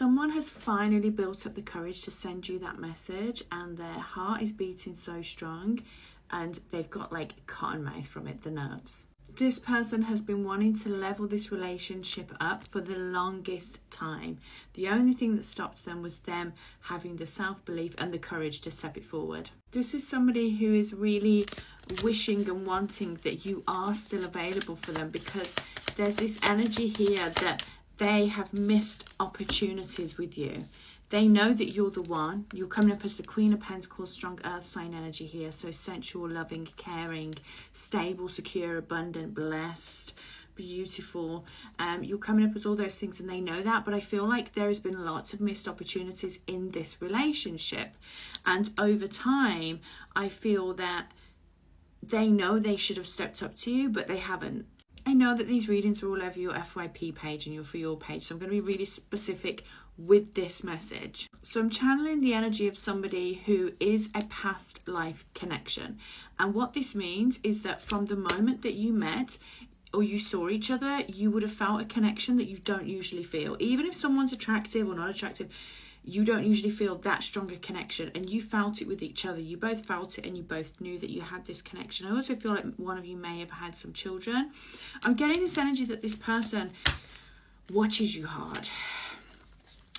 Someone has finally built up the courage to send you that message, and their heart is beating so strong and they've got like cotton mouth from it, the nerves. This person has been wanting to level this relationship up for the longest time. The only thing that stopped them was them having the self-belief and the courage to step it forward. This is somebody who is really wishing and wanting that you are still available for them, because there's this energy here that they have missed opportunities with you. They know that you're the one. You're coming up as the Queen of Pentacles, strong earth sign energy here. So sensual, loving, caring, stable, secure, abundant, blessed, beautiful. You're coming up as all those things, and they know that. But I feel like there has been lots of missed opportunities in this relationship. And over time, I feel that they know they should have stepped up to you, but they haven't. I know that these readings are all over your FYP page and your For Your page, so I'm going to be really specific with this message. So I'm channeling the energy of somebody who is a past life connection. And what this means is that from the moment that you met or you saw each other, you would have felt a connection that you don't usually feel. Even if someone's attractive or not attractive, you don't usually feel that strong a connection, and you felt it with each other. You both felt it and you both knew that you had this connection. I also feel like one of you may have had some children. I'm getting this energy that this person watches you hard,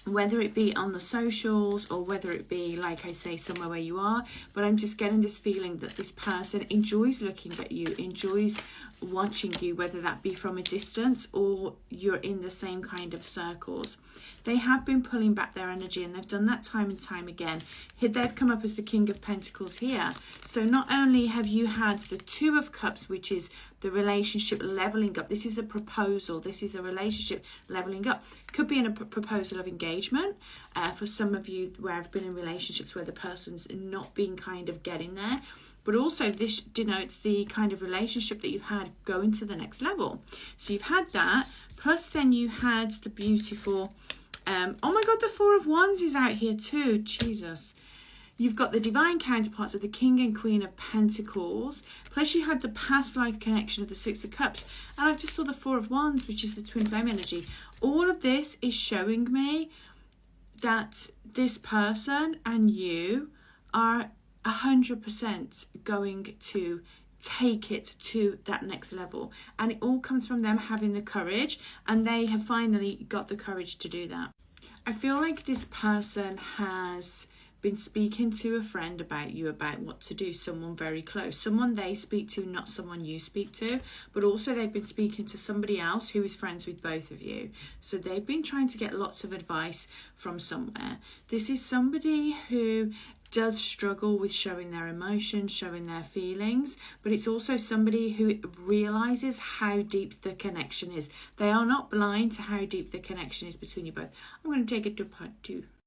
whether it be on the socials or whether it be, like I say, somewhere where you are. But I'm just getting this feeling that this person enjoys looking at you, enjoys watching you, whether that be from a distance or you're in the same kind of circles. They have been pulling back their energy, and they've done that time and time again. They've come up as the King of Pentacles here. So not only have you had the Two of Cups, which is the relationship leveling up. This is a proposal. This is a relationship leveling up. Could be in a proposal of engagement. For some of you where I've been in relationships where the person's not been kind of getting there. But also this denotes the kind of relationship that you've had going to the next level. So you've had that, plus then you had the beautiful, oh my God, the Four of Wands is out here too, Jesus. You've got the divine counterparts of the King and Queen of Pentacles, plus you had the past life connection of the Six of Cups, and I just saw the Four of Wands, which is the twin flame energy. All of this is showing me that this person and you are 100% going to take it to that next level, and it all comes from them having the courage, and they have finally got the courage to do that. I feel like this person has been speaking to a friend about you, about what to do, someone very close, someone they speak to, not someone you speak to, but also they've been speaking to somebody else who is friends with both of you. So they've been trying to get lots of advice from somewhere. This is somebody who does struggle with showing their emotions, showing their feelings, but it's also somebody who realizes how deep the connection is. They are not blind to how deep the connection is between you both. I'm going to take it to part 2.